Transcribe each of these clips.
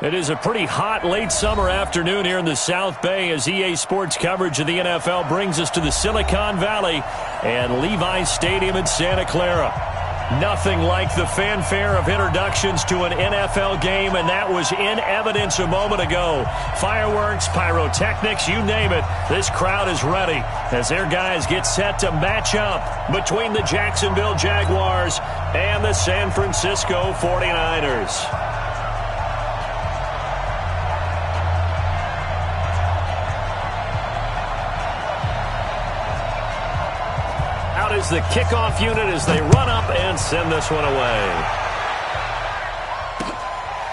It is a pretty hot late summer afternoon here in the South Bay as EA Sports coverage of the NFL brings us to the Silicon Valley and Levi's Stadium in Santa Clara. Nothing like the fanfare of introductions to an NFL game, and that was in evidence a moment ago. Fireworks, pyrotechnics, you name it. This crowd is ready as their guys get set to match up between the Jacksonville Jaguars and the San Francisco 49ers. Is the kickoff unit as they run up and send this one away.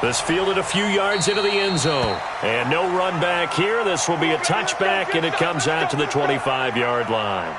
This fielded a few yards into the end zone. And no run back here. This will be a touchback, and it comes out to the 25-yard line.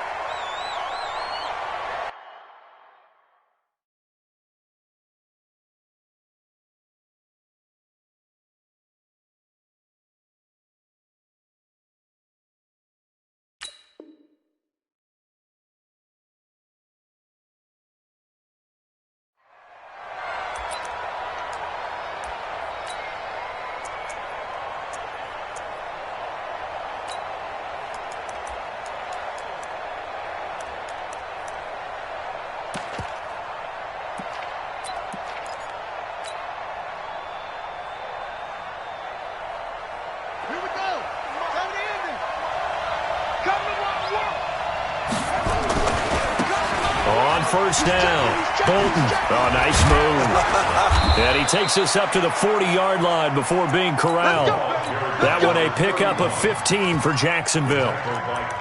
First down. Bolton. Oh, nice move. And he takes us up to the 40-yard line before being corralled. That one a pickup of 15 for Jacksonville.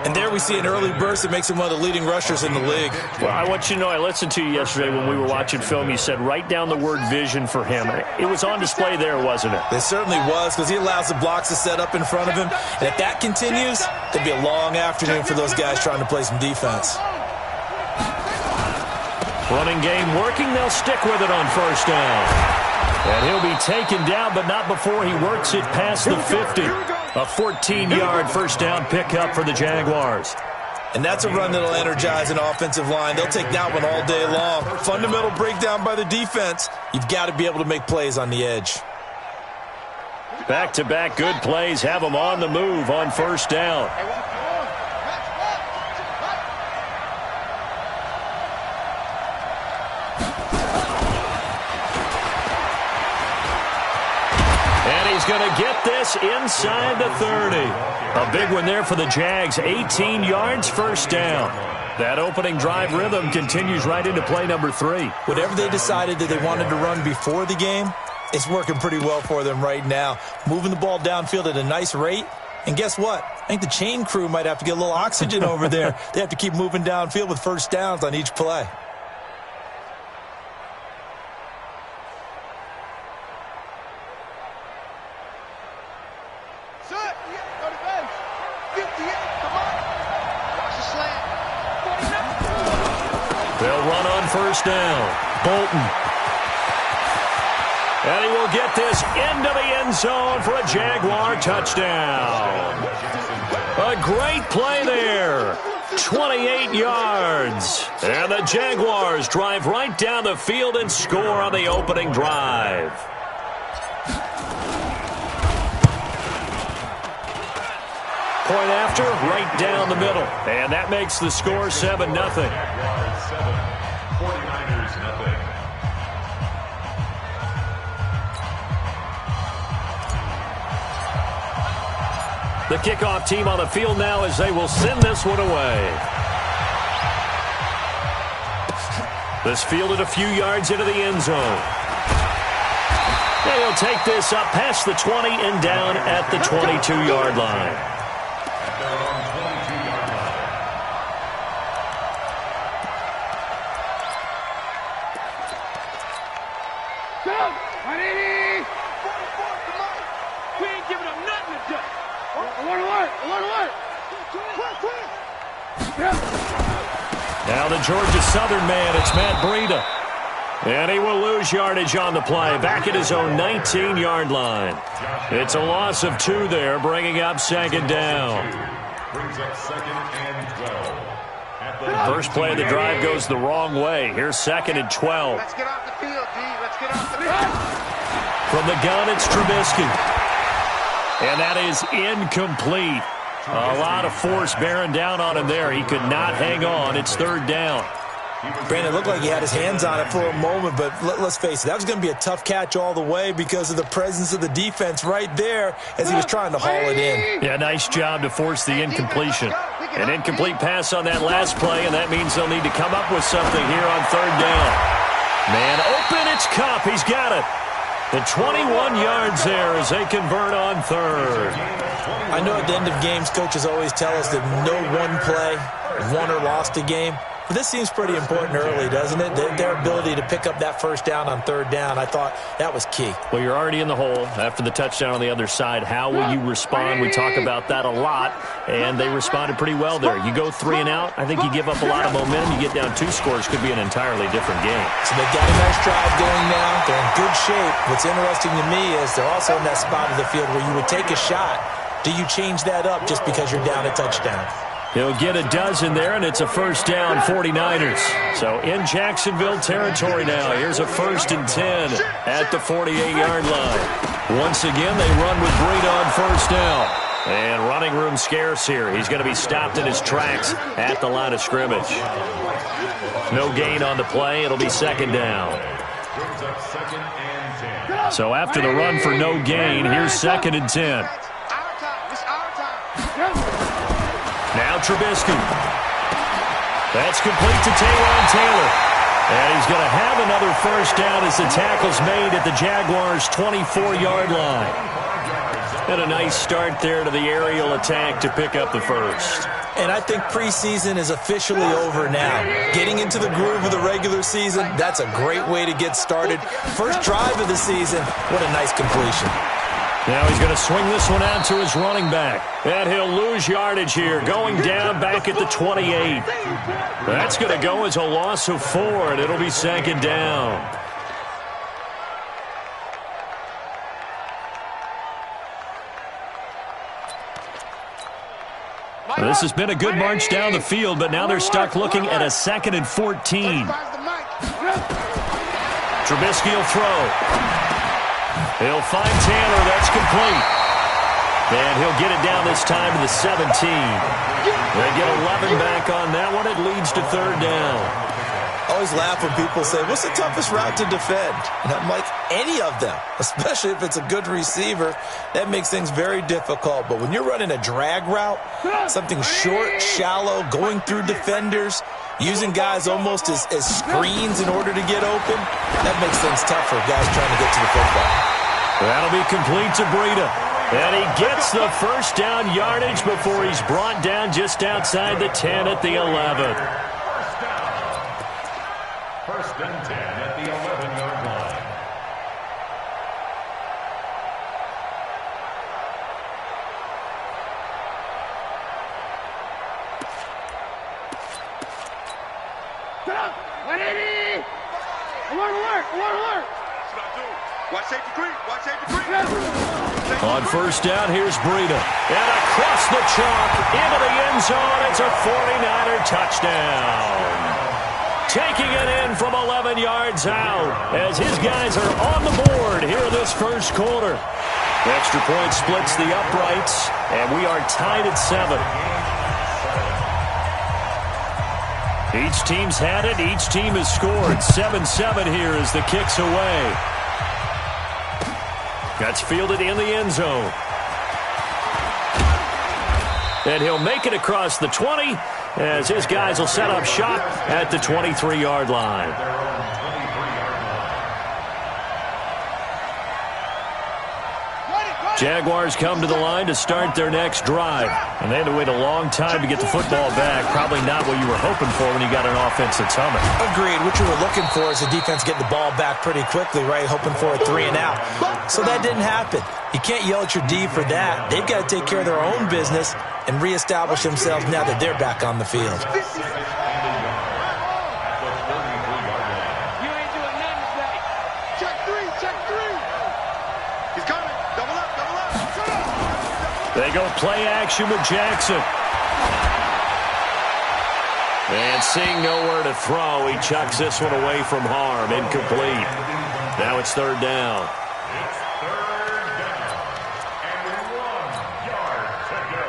And there we see an early burst that makes him one of the leading rushers in the league. Well, I want you to know, I listened to you yesterday when we were watching film. You said write down the word vision for him. It was on display there, wasn't it? It certainly was, because he allows the blocks to set up in front of him. And if that continues, it'll be a long afternoon for those guys trying to play some defense. Running game working. They'll stick with it on first down. And he'll be taken down, but not before he works it past the 50. A 14-yard first down pickup for the Jaguars. And that's a run that'll energize an offensive line. They'll take that one all day long. Fundamental breakdown by the defense. You've got to be able to make plays on the edge. Back-to-back good plays have them on the move on first down. Going to get this inside the 30. A big one there for the Jags. 18 yards, first down. That opening drive rhythm continues right into play number 3. Whatever they decided that they wanted to run before the game, it's working pretty well for them right now. Moving the ball downfield at a nice rate. And guess what? I think the chain crew might have to get a little oxygen over there. They have to keep moving downfield with first downs on each play. First down. Bolton. And he will get this into the end zone for a Jaguar touchdown. A great play there. 28 yards. And the Jaguars drive right down the field and score on the opening drive. Point after, right down the middle. And that makes the score 7-0. The kickoff team on the field now as they will send this one away. This fielded a few yards into the end zone. And he'll take this up past the 20 and down at the 22-yard line. Now the Georgia Southern man, it's Matt Breida. And he will lose yardage on the play, back at his own 19-yard line. It's a loss of 2 there, bringing up second down. First play of the drive goes the wrong way. Here's second and 12. Let's get off the field, D. Let's get off the field. From the gun, it's Trubisky. And that is incomplete. A lot of force bearing down on him there. He could not hang on. It's third down. Brandon, it looked like he had his hands on it for a moment, but let's face it, that was going to be a tough catch all the way because of the presence of the defense right there as he was trying to haul it in. Yeah, nice job to force the incompletion. An incomplete pass on that last play, and that means they'll need to come up with something here on third down. Man open, it's Kupp. He's got it. The 21 yards there as they convert on third. I know at the end of games, coaches always tell us that no one play won or lost a game. But this seems pretty important early, doesn't it? Their ability to pick up that first down on third down, I thought that was key. Well, you're already in the hole after the touchdown on the other side. How will you respond? We talk about that a lot, and they responded pretty well there. You go 3 and out, I think you give up a lot of momentum. You get down 2 scores, could be an entirely different game. So they've got a nice drive going now. They're in good shape. What's interesting to me is they're also in that spot of the field where you would take a shot. Do you change that up just because you're down a touchdown? He'll get a dozen there, and it's a first down, 49ers. So in Jacksonville territory now. Here's a 1st and 10 at the 48-yard line. Once again, they run with Breida on first down. And running room scarce here. He's going to be stopped in his tracks at the line of scrimmage. No gain on the play. It'll be second down. So after the run for no gain, here's 2nd and 10. Now Trubisky. That's complete to Taylor. And he's going to have another first down as the tackle's made at the Jaguars' 24-yard line. And a nice start there to the aerial attack to pick up the first. And I think preseason is officially over now. Getting into the groove of the regular season, that's a great way to get started. First drive of the season, what a nice completion. Now he's going to swing this one out to his running back. And he'll lose yardage here, going down back at the 28. That's going to go as a loss of 4, and it'll be second down. Well, this has been a good march down the field, but now they're stuck looking at a 2nd and 14. Trubisky will throw. He'll find Taylor. That's complete. And he'll get it down this time to the 17. They get 11 back on that one. It leads to third down. I always laugh when people say, what's the toughest route to defend? And I'm like, any of them, especially if it's a good receiver. That makes things very difficult. But when you're running a drag route, something short, shallow, going through defenders, using guys almost as screens in order to get open, that makes things tough for guys trying to get to the football. That'll be complete to Breida. And he gets the first down yardage before he's brought down just outside the 10 at the 11. First and 10 at the 11-yard line. Alert! Watch safety green. Watch safety green. On first down, here's Breida. And across the chalk into the end zone. It's a 49er touchdown. Taking it in from 11 yards out as his guys are on the board here in this first quarter. The extra point splits the uprights, and we are tied at 7. Each team's had it. Each team has scored. 7-7 here as the kick's away. That's fielded in the end zone. And he'll make it across the 20 as his guys will set up shop at the 23-yard line. Jaguars come to the line to start their next drive. And they had to wait a long time to get the football back. Probably not what you were hoping for when you got an offense that's humming. Agreed. What you were looking for is the defense getting the ball back pretty quickly, right? Hoping for a 3 and out. So that didn't happen. You can't yell at your D for that. They've got to take care of their own business and reestablish themselves now that they're back on the field. They go play action with Jackson. And seeing nowhere to throw, he chucks this one away from harm. Incomplete. Now it's third down. It's third down and 1 yard to go.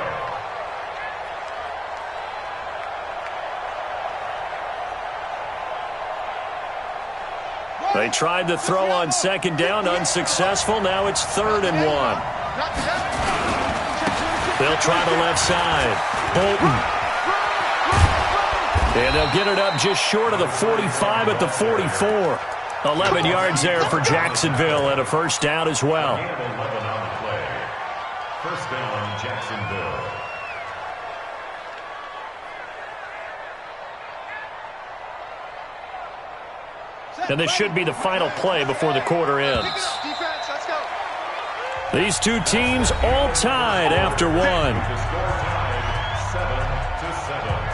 They tried to throw on second down, unsuccessful. Now it's 3rd and 1. They'll try the left side. Bolton. And they'll get it up just short of the 45 at the 44. 11 yards there for Jacksonville and a first down as well. 11 on the play. First down, Jacksonville. And this should be the final play before the quarter ends. These two teams all tied after one. The score tied 7-7.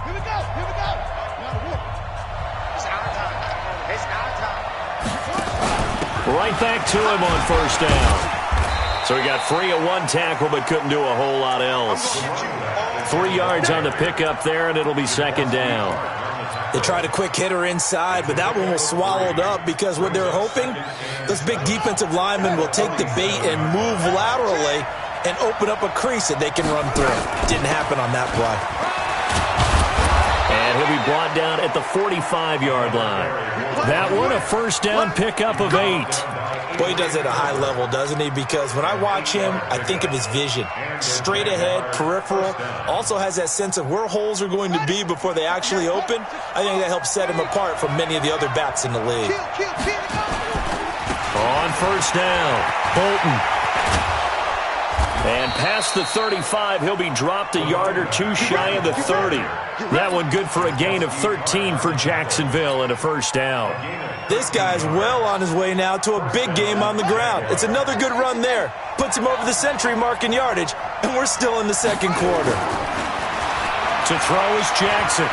Here we go. It's our time. Right back to him on first down. So he got free of one tackle but couldn't do a whole lot else. 3 yards on the pickup there, and it'll be second down. They tried a quick hitter inside, but that one was swallowed up because what they were hoping, those big defensive linemen will take the bait and move laterally and open up a crease that they can run through. Didn't happen on that play. And he'll be brought down at the 45-yard line. That one, a first down pickup of 8. Boy, he does it at a high level, doesn't he? Because when I watch him, I think of his vision. Straight ahead, peripheral. Also has that sense of where holes are going to be before they actually open. I think that helps set him apart from many of the other backs in the league. On first down, Bolton. And past the 35, he'll be dropped a yard or two shy of the 30. That one good for a gain of 13 for Jacksonville and a first down. This guy's well on his way now to a big game on the ground. It's another good run there. Puts him over the century mark in yardage, and we're still in the second quarter. To throw is Jackson.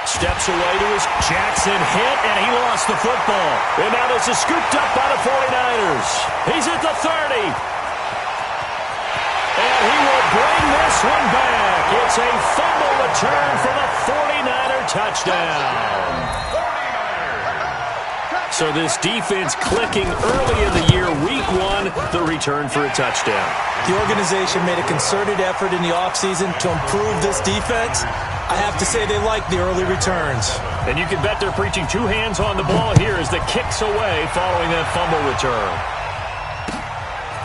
Steps away to his Jackson hit, and he lost the football. And now this is scooped up by the 49ers. He's at the 30. And he will bring this one back. It's a fumble return for the 49er touchdown. So this defense clicking early in the year, week 1, the return for a touchdown. The organization made a concerted effort in the offseason to improve this defense. I have to say they like the early returns. And you can bet they're preaching 2 hands on the ball here as the kick's away following that fumble return.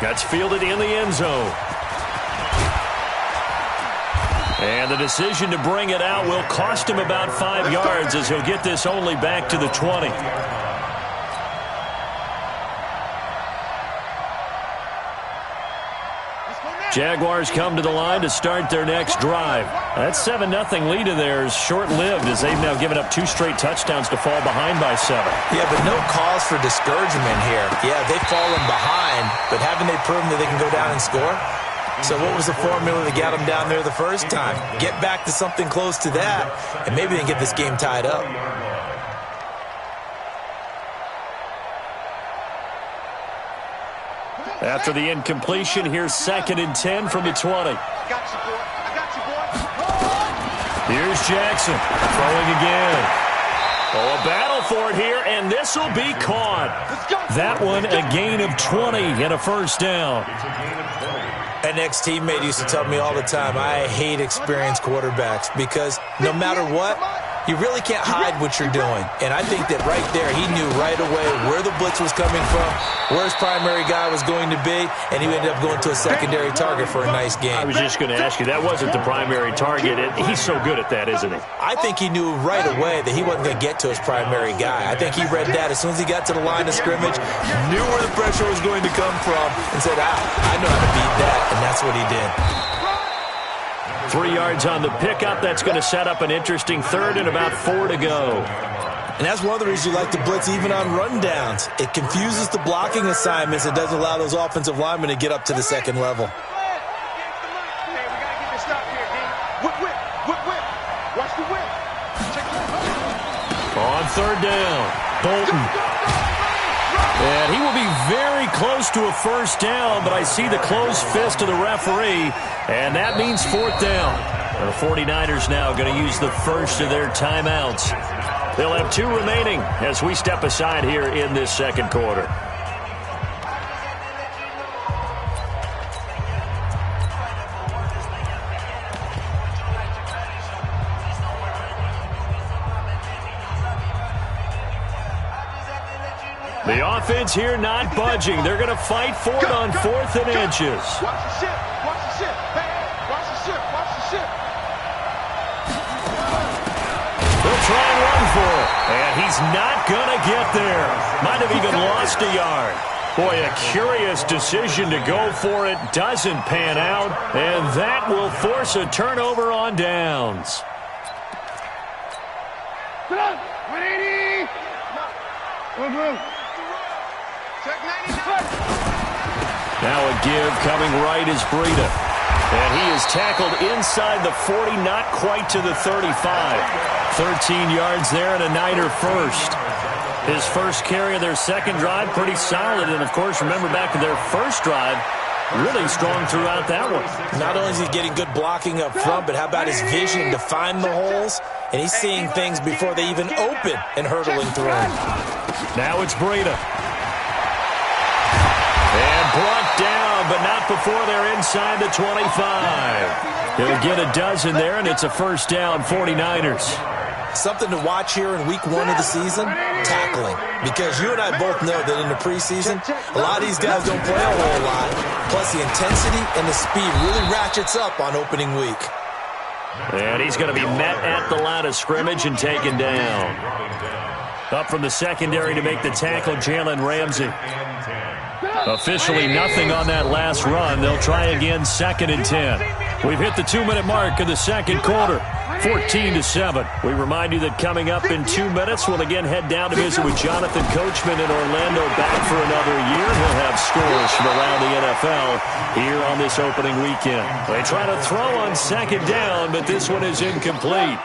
Gets fielded in the end zone. And the decision to bring it out will cost him about 5 yards as he'll get this only back to the 20. Jaguars come to the line to start their next drive. That 7-0 lead of theirs short-lived as they've now given up 2 straight touchdowns to fall behind by 7. Yeah, but no cause for discouragement here. Yeah, they've fallen behind, but haven't they proven that they can go down and score? So what was the formula that got them down there the first time? Get back to something close to that, and maybe they can get this game tied up. After the incompletion, here's 2nd and 10 from the 20. Here's Jackson throwing again. Oh, a battle for it here, and this will be caught. That one, a gain of 20 and a first down. An ex-teammate used to tell me all the time, I hate experienced quarterbacks because no matter what, you really can't hide what you're doing. And I think that right there, he knew right away where the blitz was coming from, where his primary guy was going to be, and he ended up going to a secondary target for a nice game. I was just going to ask you, that wasn't the primary target. He's so good at that, isn't he? I think he knew right away that he wasn't going to get to his primary guy. I think he read that as soon as he got to the line of scrimmage, knew where the pressure was going to come from, and said, I know how to beat that, and that's what he did. 3 yards on the pickup. That's going to set up an interesting 3rd and about 4 to go. And that's one of the reasons you like to blitz even on rundowns. It confuses the blocking assignments. It doesn't allow those offensive linemen to get up to the second level. On 3rd down, Bolton. And he will be very close to a first down, but I see the closed fist of the referee, and that means fourth down. The 49ers now going to use the first of their timeouts. They'll have 2 remaining as we step aside here in this second quarter. The offense here not budging. They're going to fight for it on 4th and inches. Watch the ship. Watch the ship. Hey, watch the ship. Watch the ship. They'll try and run for it. And he's not going to get there. Might have even lost a yard. Boy, a curious decision to go for it. Doesn't pan out. And that will force a turnover on downs. Sit up. 180. Move. Check 99. Now a give coming right is Breida. And he is tackled inside the 40, not quite to the 35. 13 yards there and a Niner first. His first carry of their second drive, pretty solid. And, of course, remember back to their first drive, really strong throughout that one. Not only is he getting good blocking up front, but how about his vision to find the holes? And he's seeing things before they even open and hurtling through them. Now it's Breida. And brought down, but not before they're inside the 25. He'll get a dozen there, and it's a first down, 49ers. Something to watch here in week 1 of the season, tackling. Because you and I both know that in the preseason, a lot of these guys don't play a whole lot. Plus the intensity and the speed really ratchets up on opening week. And he's going to be met at the line of scrimmage and taken down. Up from the secondary to make the tackle, Jalen Ramsey. Officially nothing on that last run. They'll try again, 2nd and 10. We've hit the 2-minute mark of the second quarter. 14-7. We remind you that coming up in 2 minutes, we'll again head down to visit with Jonathan Coachman in Orlando, back for another year. He'll have scores from around the NFL here on this opening weekend. They try to throw on 2nd down, but this one is incomplete.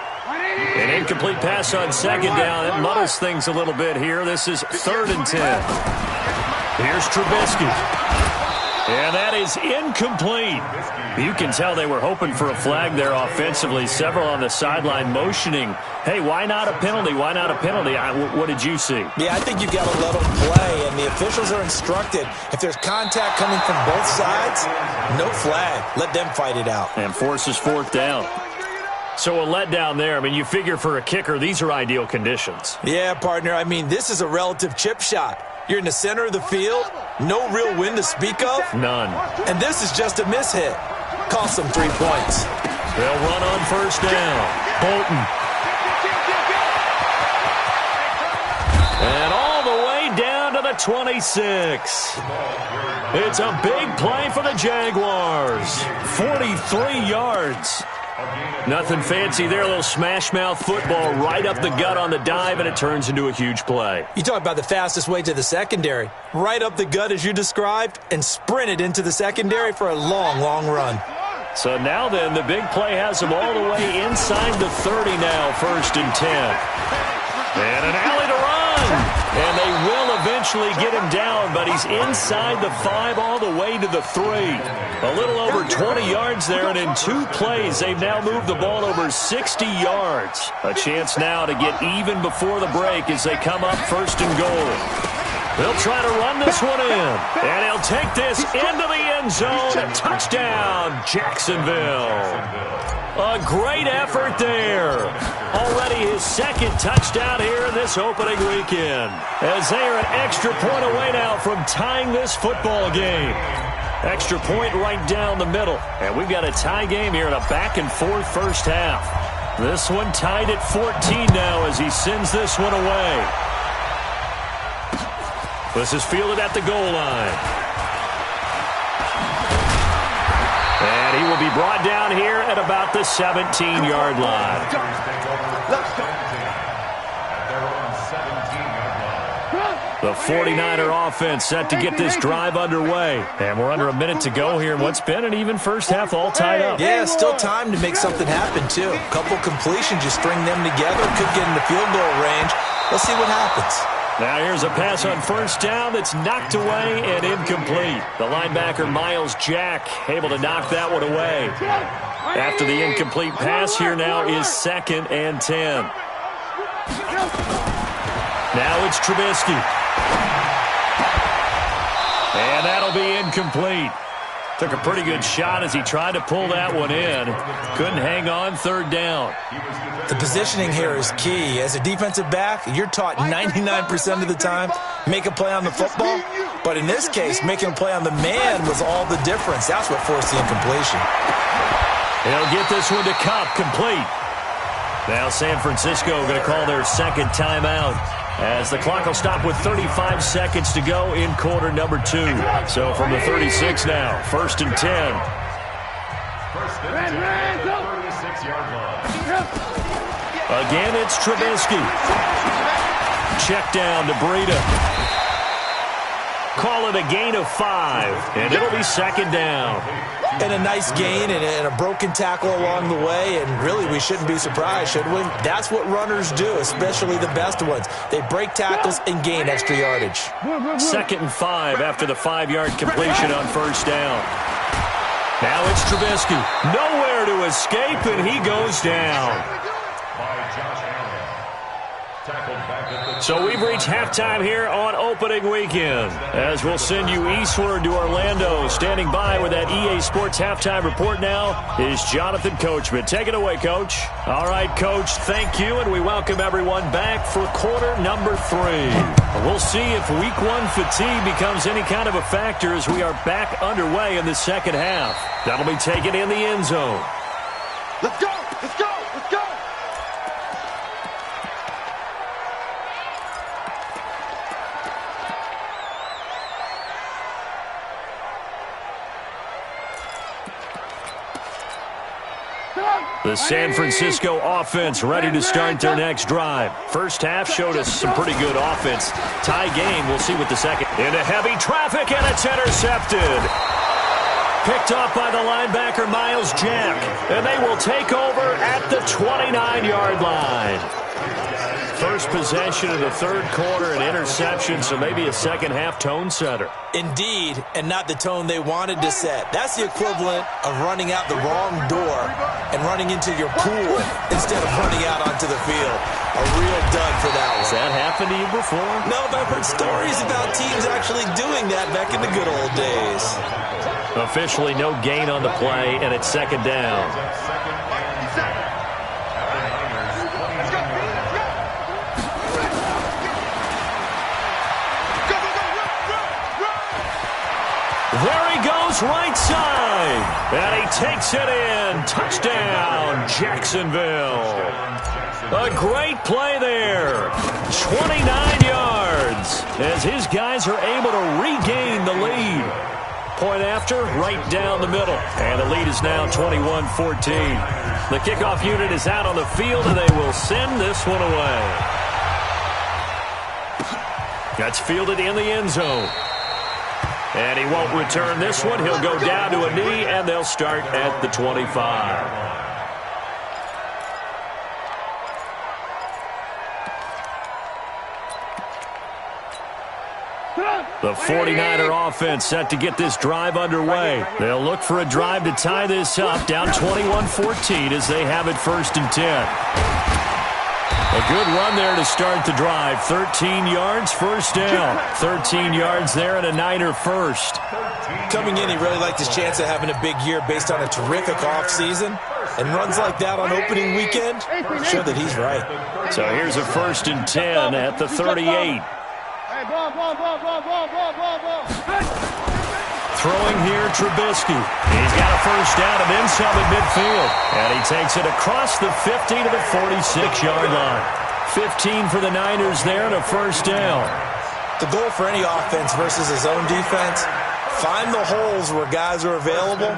An incomplete pass on 2nd down. It muddles things a little bit here. This is 3rd and 10. Here's Trubisky. And that is incomplete. You can tell they were hoping for a flag there offensively. Several on the sideline motioning, hey, why not a penalty? Why not a penalty? What did you see? Yeah, I think you've got to let them play, and the officials are instructed. If there's contact coming from both sides, no flag. Let them fight it out. And forces 4th down. So a letdown there. I mean, you figure for a kicker, these are ideal conditions. Yeah, partner. I mean, this is a relative chip shot. You're in the center of the field, no real wind to speak of. None. And this is just a mishit. Cost them 3 points. They'll run on first down. Bolton. And all the way down to the 26. It's a big play for the Jaguars. 43 yards. Nothing fancy there. A little smash-mouth football right up the gut on the dive, and it turns into a huge play. You talk about the fastest way to the secondary. Right up the gut, as you described, and sprinted into the secondary for a long, long run. So now then, the big play has them all the way inside the 30 now, 1st and 10. And an alley to run. And they will eventually get him down, but he's inside the 5 all the way to the 3. A little over 20 yards there, and in 2 plays, they've now moved the ball over 60 yards. A chance now to get even before the break as they come up 1st and goal. They'll try to run this one in, and he'll take this into the end zone. A touchdown, Jacksonville. A great effort there. Already his 2nd touchdown here in this opening weekend, as they are an extra point away now from tying this football game. Extra point right down the middle, and we've got a tie game here in a back-and-forth first half. This one tied at 14 now as he sends this one away. This is fielded at the goal line. And he will be brought down here at about the 17-yard line. The 49er offense set to get this drive underway. And we're under a minute to go here in what's been an even first half, all tied up. Yeah, still time to make something happen, too. A couple completions, you string them together, could get into field goal range. Let's see what happens. Now here's a pass on first down that's knocked away and incomplete. The linebacker, Miles Jack, able to knock that one away. After the incomplete pass, here now is 2nd and 10. Now it's Trubisky. And that'll be incomplete. Took a pretty good shot as he tried to pull that one in. Couldn't hang on 3rd down. The positioning here is key. As a defensive back, you're taught 99% of the time, make a play on the football. But in this case, making a play on the man was all the difference. That's what forced the incompletion. He'll get this one to Cup, complete. Now San Francisco going to call their 2nd timeout, as the clock will stop with 35 seconds to go in quarter number 2. So from the 36 now, 1st and 10. 1st and 10, 36-yard line. Again, it's Trubisky. Check down to Breida. Call it a gain of 5, and it'll be 2nd down. And a nice gain and a broken tackle along the way, and really we shouldn't be surprised, should we? That's what runners do, especially the best ones. They break tackles and gain extra yardage. 2nd and 5 after the 5-yard completion on first down. Now it's Trubisky. Nowhere to escape, and he goes down. So we've reached halftime here on opening weekend, as we'll send you eastward to Orlando. Standing by with that EA Sports halftime report now is Jonathan Coachman. Take it away, Coach. All right, Coach, thank you, and we welcome everyone back for quarter number 3. We'll see if week 1 fatigue becomes any kind of a factor as we are back underway in the second half. That'll be taken in the end zone. Let's go! Let's go! Let's go! The San Francisco offense ready to start their next drive. First half showed us some pretty good offense. Tie game, we'll see what the second. Into heavy traffic, and it's intercepted. Picked off by the linebacker, Miles Jack. And they will take over at the 29-yard line. First possession of the 3rd quarter, an interception, so maybe a second half tone setter. Indeed, and not the tone they wanted to set. That's the equivalent of running out the wrong door and running into your pool instead of running out onto the field. A real dud for that one. Has that happened to you before? No, but I've heard stories about teams actually doing that back in the good old days. Officially no gain on the play, and it's 2nd down. There he goes, right side. And he takes it in. Touchdown, Jacksonville. A great play there. 29 yards as his guys are able to regain the lead. Point after, right down the middle. And the lead is now 21-14. The kickoff unit is out on the field, and they will send this one away. That's fielded in the end zone. And he won't return this one. He'll go down to a knee, and they'll start at the 25. The 49er offense set to get this drive underway. They'll look for a drive to tie this up, down 21-14 as they have it 1st and 10. A good run there to start the drive. 13 yards, first down. 13 yards there and a Niner first. Coming in, he really liked his chance of having a big year based on a terrific offseason. And runs like that on opening weekend show that he's right. So here's a 1st and 10 at the 38. Throwing here, Trubisky. He's got a first down and then some at midfield. And he takes it across the 50 to the 46-yard line. 15 for the Niners there and a first down. The goal for any offense versus his own defense, find the holes where guys are available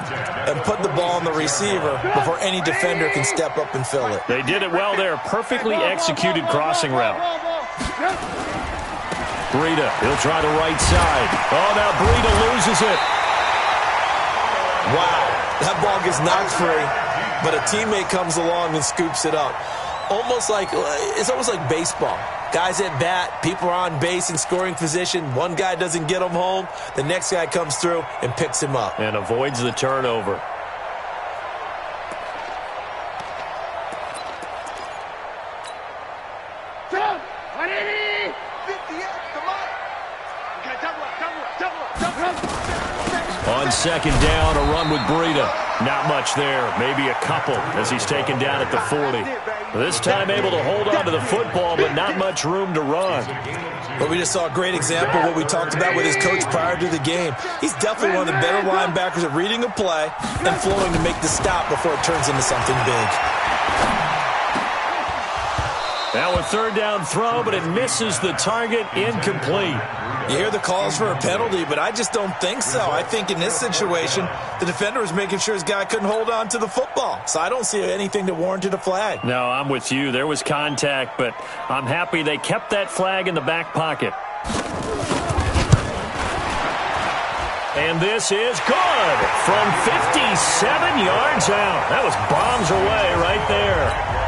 and put the ball on the receiver before any defender can step up and fill it. They did it well there. Perfectly executed crossing route. Breida, he'll try the right side. Oh, now Breida loses it. Wow, that ball gets knocked free, but a teammate comes along and scoops it up. almost like baseball. Guys at bat, people are on base in scoring position. One guy doesn't get them home. The next guy comes through and picks him up. And avoids the turnover. On second down, a run with Breida. Not much there. Maybe a couple as he's taken down at the 40. This time able to hold on to the football, but not much room to run. But we just saw a great example of what we talked about with his coach prior to the game. He's definitely one of the better linebackers at reading a play and flowing to make the stop before it turns into something big. Now a third down throw, but it misses the target, incomplete. You hear the calls for a penalty, but I just don't think so. I think in this situation, the defender was making sure his guy couldn't hold on to the football. So I don't see anything that warranted a flag. No, I'm with you. There was contact, but I'm happy they kept that flag in the back pocket. And this is good from 57 yards out. That was bombs away right there.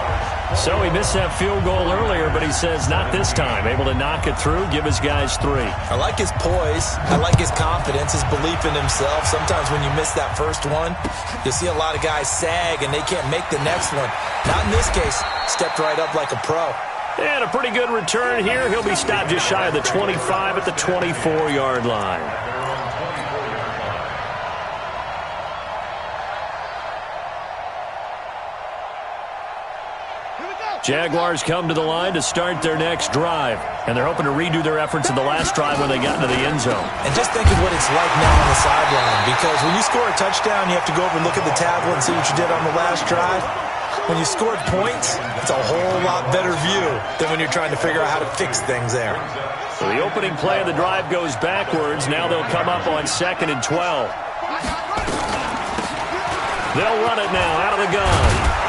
So he missed that field goal earlier, but he says not this time. Able to knock it through, give his guys 3. I like his poise. I like his confidence, his belief in himself. Sometimes when you miss that first one, you'll see a lot of guys sag and they can't make the next one. Not in this case. Stepped right up like a pro. And a pretty good return here. He'll be stopped just shy of the 25 at the 24-yard line. Jaguars come to the line to start their next drive. And they're hoping to redo their efforts in the last drive when they got into the end zone. And just think of what it's like now on the sideline. Because when you score a touchdown, you have to go over and look at the tablet and see what you did on the last drive. When you scored points, it's a whole lot better view than when you're trying to figure out how to fix things there. So the opening play of the drive goes backwards. Now they'll come up on 2nd and 12. They'll run it now out of the gun.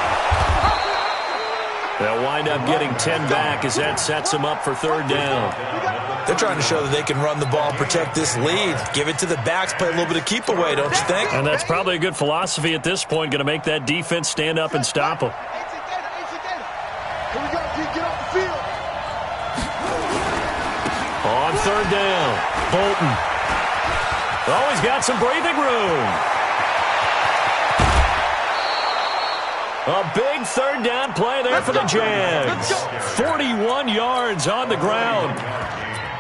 They'll wind up getting 10 back as that sets them up for 3rd down. They're trying to show that they can run the ball and protect this lead. Give it to the backs, play a little bit of keep away, don't you think? And that's probably a good philosophy at this point, going to make that defense stand up and stop them. On 3rd down, Bolton. Oh, he's got some breathing room. A big 3rd down play there for the Jags. 41 yards on the ground.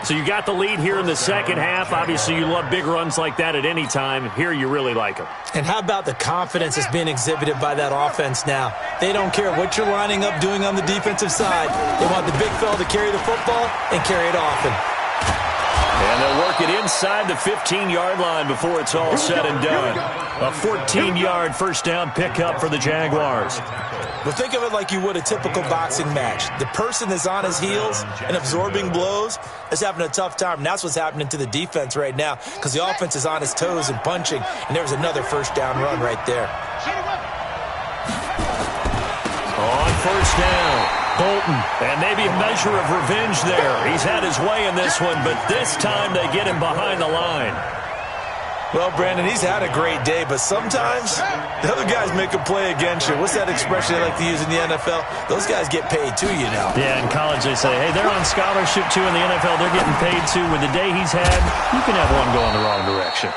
So you got the lead here in the second half. Obviously, you love big runs like that at any time. Here, you really like them. And how about the confidence that's being exhibited by that offense now? They don't care what you're lining up doing on the defensive side. They want the big fella to carry the football and carry it often. And they'll work it inside the 15-yard line before it's all said and done. A 14-yard first down pickup for the Jaguars. Well, think of it like you would a typical boxing match. The person that's on his heels and absorbing blows is having a tough time. And that's what's happening to the defense right now because the offense is on his toes and punching. And there was another first down run right there. On 1st down. Bolton, and maybe a measure of revenge there. He's had his way in this one, but this time they get him behind the line. Well, Brandon, he's had a great day, but sometimes the other guys make a play against you. What's that expression they like to use in the NFL? Those guys get paid too, you know. Yeah, in college they say, hey, they're on scholarship too. In the NFL, they're getting paid too. With the day he's had, you can have one going the wrong direction.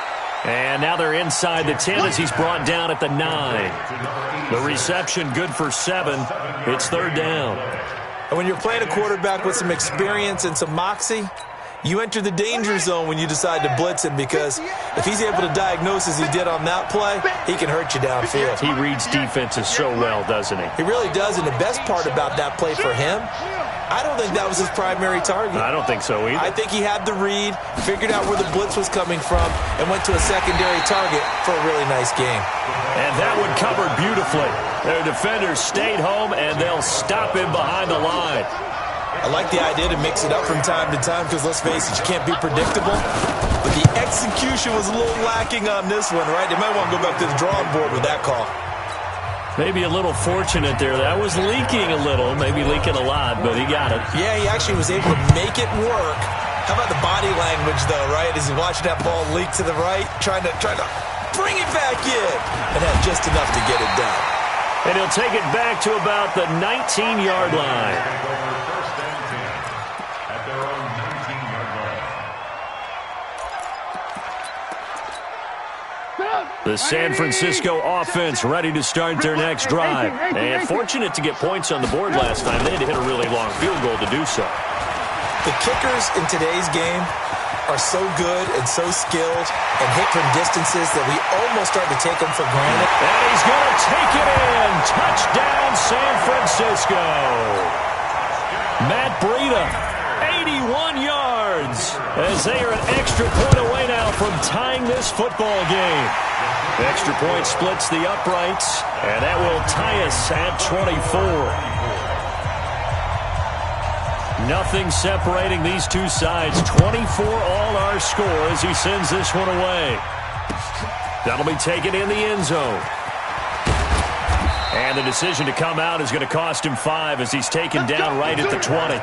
And now they're inside the 10 as he's brought down at the 9. The reception good for 7. It's 3rd down. And when you're playing a quarterback with some experience and some moxie, you enter the danger zone when you decide to blitz him because if he's able to diagnose as he did on that play, he can hurt you downfield. He reads defenses so well, doesn't he? He really does, and the best part about that play for him, I don't think that was his primary target. I don't think so either. I think he had the read, figured out where the blitz was coming from, and went to a secondary target for a really nice game. And that one covered beautifully. Their defenders stayed home, and they'll stop him behind the line. I like the idea to mix it up from time to time because, let's face it, you can't be predictable. But the execution was a little lacking on this one, right? They might want to go back to the drawing board with that call. Maybe a little fortunate there. That was leaking a little, maybe leaking a lot, but he got it. Yeah, he actually was able to make it work. How about the body language, though, right? As he watched that ball leak to the right, trying to bring it back in and had just enough to get it done. And he'll take it back to about the 19-yard line. First and 10 at their own 19-yard line. The San Francisco offense ready to start their next drive. And fortunate to get points on the board last time. They had to hit a really long field goal to do so. The kickers in today's game are so good and so skilled and hit from distances that we almost start to take them for granted. And he's going to take it in. Touchdown, San Francisco. Matt Breida, 81 yards, as they are an extra point away now from tying this football game. Extra point splits the uprights, and that will tie us at 24. Nothing separating these two sides. 24 all our score as he sends this one away. That'll be taken in the end zone. And the decision to come out is going to cost him 5 as he's taken down right at the 20.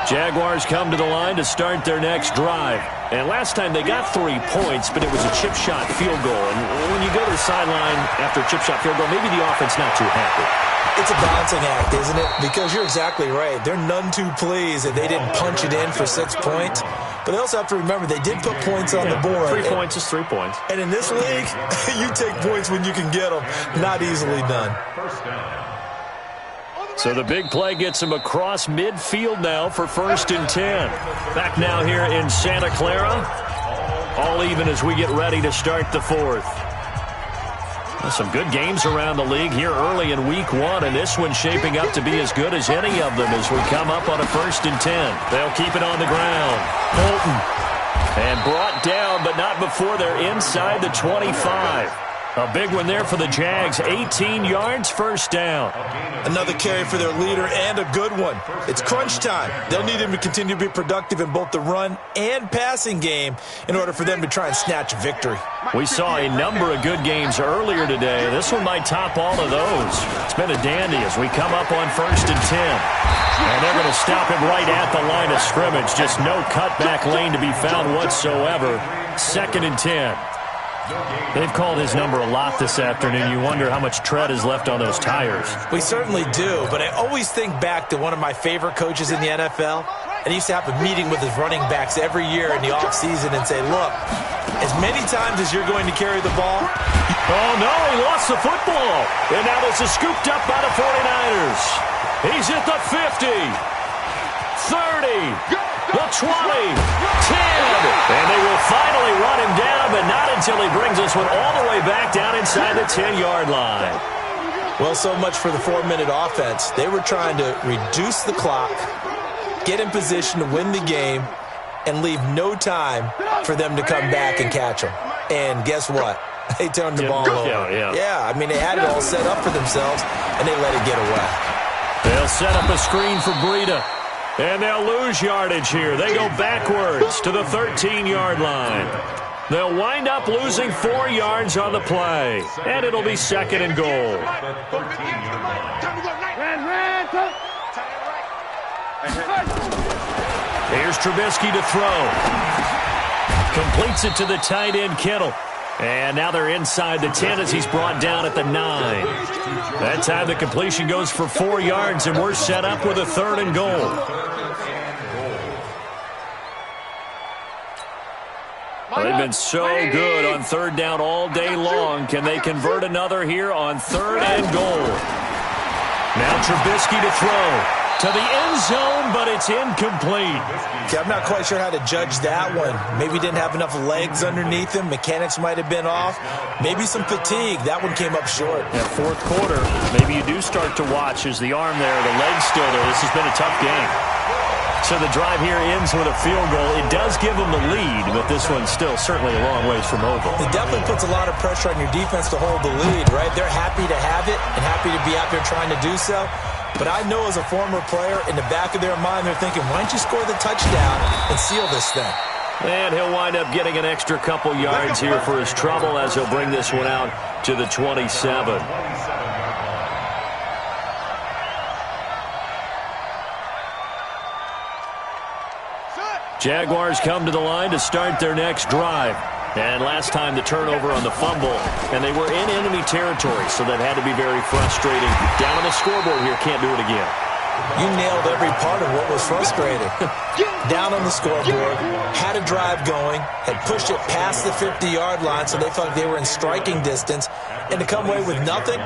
Jaguars come to the line to start their next drive. And last time they got 3 points, but it was a chip shot field goal. And when you go to the sideline after a chip shot field goal, maybe the offense not too happy. It's a balancing act, isn't it? Because you're exactly right. They're none too pleased that they didn't punch it in for 6 points. But they also have to remember they did put points on the board. 3 points is 3 points. And in this league, you take points when you can get them. Not easily done. First down. So the big play gets him across midfield now for 1st and 10. Back now here in Santa Clara. All even as we get ready to start the 4th. Some good games around the league here early in week 1, and this one's shaping up to be as good as any of them as we come up on a 1st and 10. They'll keep it on the ground. Bolton. And brought down, but not before they're inside the 25. A big one there for the Jags. 18 yards, 1st down. Another carry for their leader and a good one. It's crunch time. They'll need him to continue to be productive in both the run and passing game in order for them to try and snatch a victory. We saw a number of good games earlier today. This one might top all of those. It's been a dandy as we come up on 1st and 10. And they're going to stop him right at the line of scrimmage. Just no cutback lane to be found whatsoever. 2nd and 10. They've called his number a lot this afternoon. You wonder how much tread is left on those tires. We certainly do, but I always think back to one of my favorite coaches in the NFL. And he used to have a meeting with his running backs every year in the offseason and say, look, as many times as you're going to carry the ball. Oh, no, he lost the football. And now this is scooped up by the 49ers. He's at the 50, 30. The 20, 10, and they will finally run him down, but not until he brings this one all the way back down inside the 10-yard line. Well, so much for the 4-minute offense. They were trying to reduce the clock, get in position to win the game, and leave no time for them to come back and catch them. And guess what? They turned the ball over. Yeah, I mean, they had it all set up for themselves, and they let it get away. They'll set up a screen for Breida. And they'll lose yardage here. They go backwards to the 13-yard line. They'll wind up losing 4 yards on the play. And it'll be 2nd and goal. Here's Trubisky to throw. Completes it to the tight end, Kittle. And now they're inside the 10 as he's brought down at the 9. That time the completion goes for 4 yards, and we're set up with a 3rd and goal. Well, they've been so good on 3rd down all day long. Can they convert another here on 3rd and goal? Now Trubisky to throw. To the end zone, but it's incomplete. Okay, I'm not quite sure how to judge that one. Maybe didn't have enough legs underneath him. Mechanics might have been off. Maybe some fatigue. That one came up short. At 4th quarter, maybe you do start to watch as the arm there, the leg's still there. This has been a tough game. So the drive here ends with a field goal. It does give them the lead, but this one's still certainly a long ways from over. It definitely puts a lot of pressure on your defense to hold the lead, right? They're happy to have it and happy to be out there trying to do so. But I know as a former player, in the back of their mind, they're thinking, why don't you score the touchdown and seal this thing? And he'll wind up getting an extra couple yards here for his trouble as he'll bring this one out to the 27. Jaguars come to the line to start their next drive. And last time the turnover on the fumble, and they were in enemy territory, so that had to be very frustrating. Down on the scoreboard here, can't do it again. You nailed every part of what was frustrating. Down on the scoreboard, had a drive going, had pushed it past the 50-yard line, so they felt like they were in striking distance, and to come away with nothing,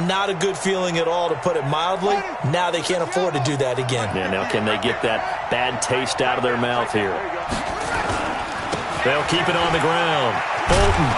not a good feeling at all, to put it mildly. Now they can't afford to do that again. Yeah, now can they get that bad taste out of their mouth here? They'll keep it on the ground. Bolton.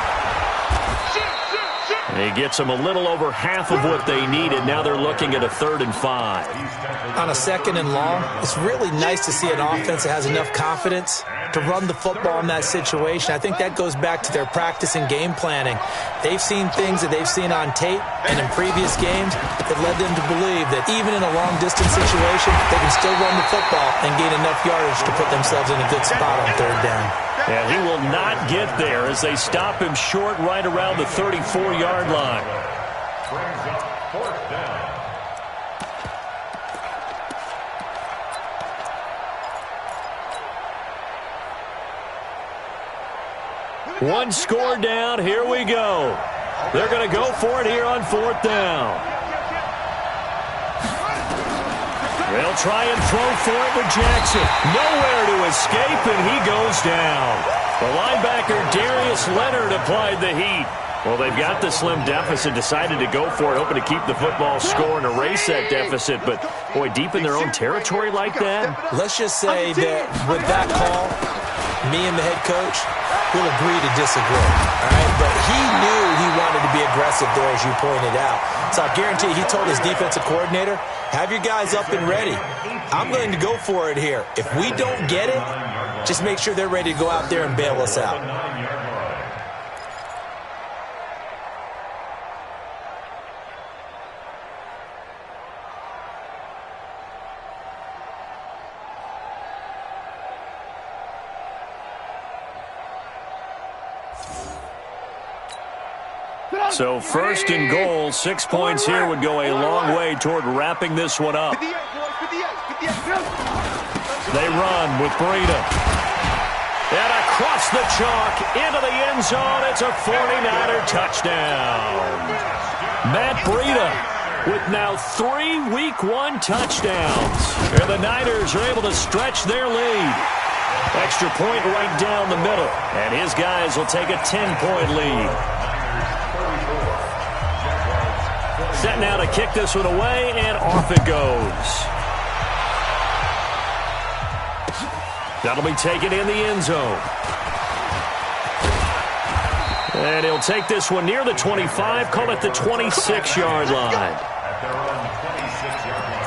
He gets them a little over half of what they needed. Now they're looking at a 3rd and 5. On a 2nd and long, it's really nice to see an offense that has enough confidence to run the football in that situation. I think that goes back to their practice and game planning. They've seen things that they've seen on tape and in previous games that led them to believe that even in a long-distance situation, they can still run the football and gain enough yardage to put themselves in a good spot on 3rd down. Yeah, he will not get there as they stop him short right around the 34-yard line. Brings up 4th down. One score down. Here we go. They're going to go for it here on 4th down. They'll try and throw for it with Jackson. Nowhere to escape, and he goes down. The linebacker, Darius Leonard, applied the heat. Well, they've got the slim deficit, decided to go for it, hoping to keep the football score and erase that deficit. But, boy, deep in their own territory like that. Let's just say that with that call, me and the head coach will agree to disagree. All right? But he knew he wanted to be aggressive there, as you pointed out. So I guarantee he told his defensive coordinator, have your guys up and ready. I'm going to go for it here. If we don't get it, just make sure they're ready to go out there and bail us out. So 1st and goal, 6 points here would go a long way toward wrapping this one up. They run with Breida. And across the chalk into the end zone. It's a 49er touchdown. Matt Breida with now 3 Week 1 touchdowns. And the Niners are able to stretch their lead. Extra point right down the middle. And his guys will take a 10-point lead. Set now to kick this one away, and off it goes. That'll be taken in the end zone. And he'll take this one near the 25, call it the 26-yard line. At their own 26-yard line.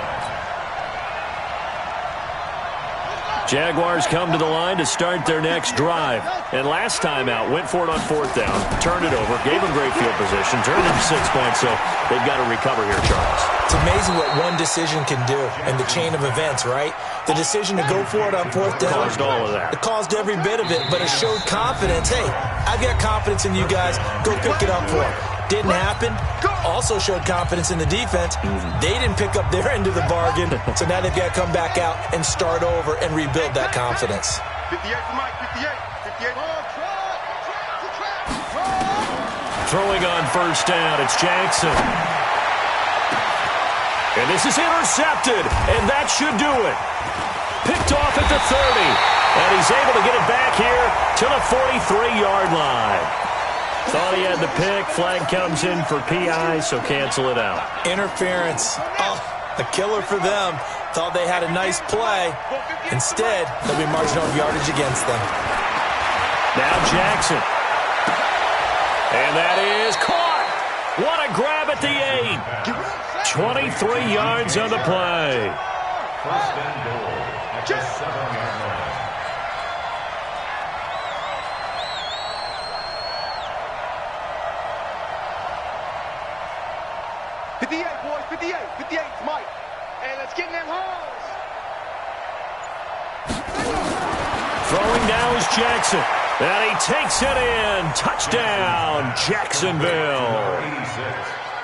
Jaguars come to the line to start their next drive. And last time out, went for it on 4th down, turned it over, gave them great field position, turned them 6 points, so they've got to recover here, Charles. It's amazing what one decision can do in the chain of events, right? The decision to go for it on 4th down. Caused all of that. It caused every bit of it, but it showed confidence. Hey, I've got confidence in you guys. Go pick it up for it. Didn't happen. Also showed confidence in the defense. They didn't pick up their end of the bargain, so now they've got to come back out and start over and rebuild that confidence. 58 for Mike, 58. 58. Throwing on 1st down, it's Jackson. And this is intercepted, and that should do it. Picked off at the 30, and he's able to get it back here to the 43-yard line. Thought he had the pick. Flag comes in for PI, so cancel it out. Interference. Oh, a killer for them. Thought they had a nice play. Instead, they'll be marginal yardage against them. Now Jackson. And that is caught. What a grab at the 8. 23 yards on the play. 1st and goal at the 7-yard line. 58, boys, 58. 58's Mike. And let's get in them holes. Throwing now is Jackson. And he takes it in. Touchdown, Jacksonville.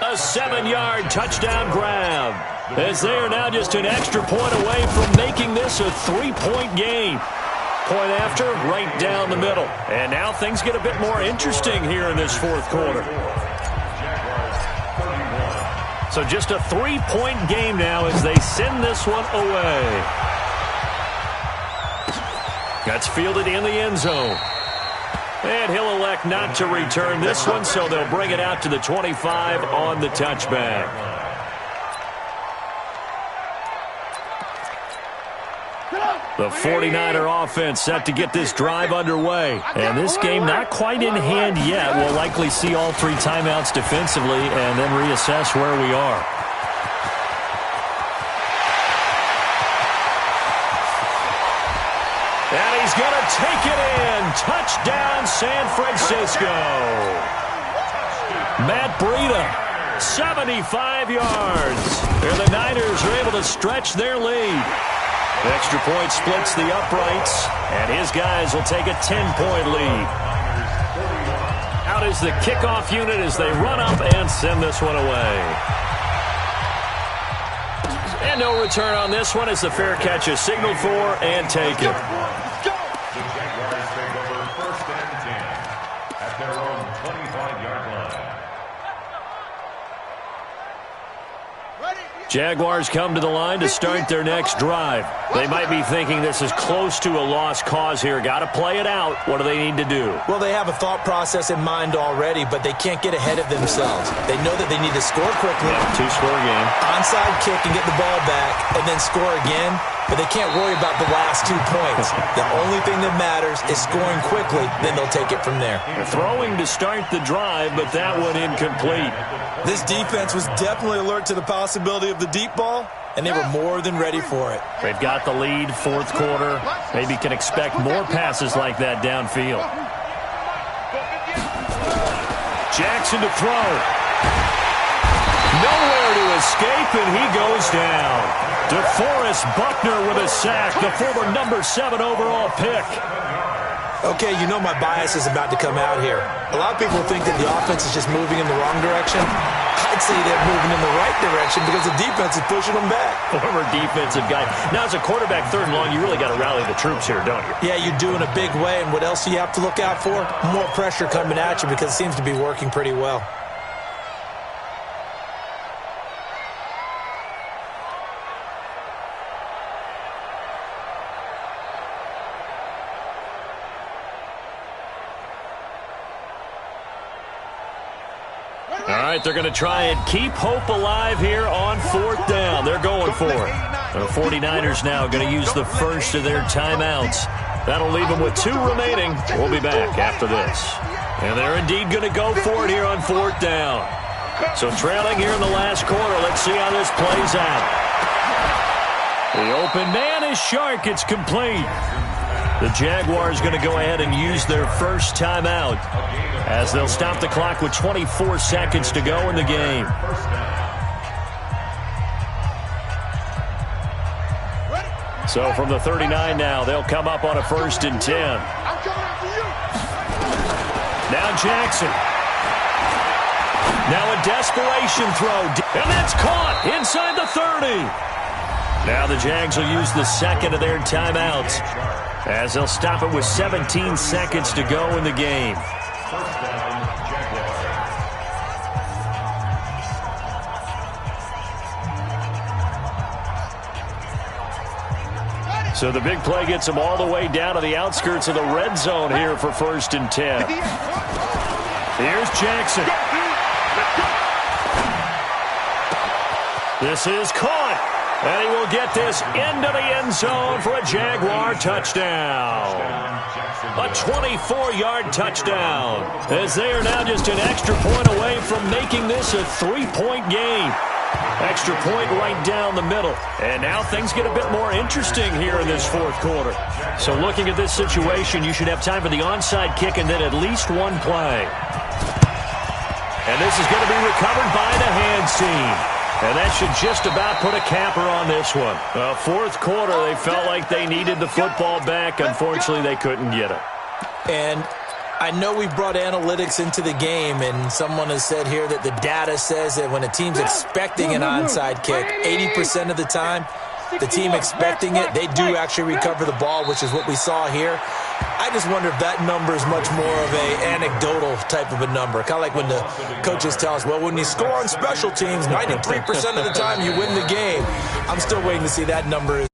A 7-yard touchdown grab. As they are now just an extra point away from making this a 3-point game. Point after, right down the middle. And now things get a bit more interesting here in this fourth quarter. So just a 3-point game now as they send this one away. That's fielded in the end zone. And he'll elect not to return this one, so they'll bring it out to the 25 on the touchback. The 49er offense set to get this drive underway. And this game not quite in hand yet. We'll likely see all 3 timeouts defensively and then reassess where we are. And he's going to take it in. Touchdown, San Francisco. Matt Breida, 75 yards. And the Niners are able to stretch their lead. Extra point splits the uprights, and his guys will take a 10-point lead. Out is the kickoff unit as they run up and send this one away. And no return on this one as the fair catch is signaled for and taken. The Jaguars take over 1st and 10 at their own 25-yard line. Jaguars come to the line to start their next drive. They might be thinking this is close to a lost cause here. Got to play it out. What do they need to do? Well, they have a thought process in mind already, but they can't get ahead of themselves. They know that they need to score quickly. Yeah, 2-score game. Onside kick and get the ball back, and then score again. But they can't worry about the last 2 points. The only thing that matters is scoring quickly. Then they'll take it from there. They're throwing to start the drive, but that one incomplete. This defense was definitely alert to the possibility of the deep ball, and they were more than ready for it. They've got the lead, 4th quarter. Maybe can expect more passes like that downfield. Jackson to throw. Nowhere to escape, and he goes down. DeForest Buckner with a sack, the former number 7 overall pick. Okay, you know my bias is about to come out here. A lot of people think that the offense is just moving in the wrong direction. I'd say they're moving in the right direction because the defense is pushing them back. Former defensive guy. Now, as a quarterback, 3rd and long, you really got to rally the troops here, don't you? Yeah, you do in a big way. And what else do you have to look out for? More pressure coming at you because it seems to be working pretty well. All right, they're going to try and keep hope alive here on 4th down. They're going for it. The 49ers now going to use the first of their timeouts. That'll leave them with 2 remaining. We'll be back after this. And they're indeed going to go for it here on 4th down. So trailing here in the last quarter. Let's see how this plays out. The open man is Shark. It's complete. The Jaguars going to go ahead and use their first timeout as they'll stop the clock with 24 seconds to go in the game. So from the 39 now, they'll come up on a 1st and 10. Now Jackson. Now a desperation throw. And that's caught inside the 30. Now the Jags will use the second of their timeouts as they'll stop it with 17 seconds to go in the game. So the big play gets them all the way down to the outskirts of the red zone here for 1st and 10. Here's Jackson. This is caught. And he will get this into the end zone for a Jaguar touchdown. A 24-yard touchdown. As they are now just an extra point away from making this a 3-point game. Extra point right down the middle. And now things get a bit more interesting here in this 4th quarter. So looking at this situation, you should have time for the onside kick and then at least 1 play. And this is going to be recovered by the hands team. And that should just about put a capper on this one. 4th quarter, they felt like they needed the football back. Unfortunately, they couldn't get it. And I know we brought analytics into the game, and someone has said here that the data says that when a team's expecting an onside kick, 80% of the time, the team expecting it, they do actually recover the ball, which is what we saw here. I just wonder if that number is much more of a anecdotal type of a number. Kind of like when the coaches tell us, well, when you score on special teams, 93% of the time you win the game. I'm still waiting to see that number.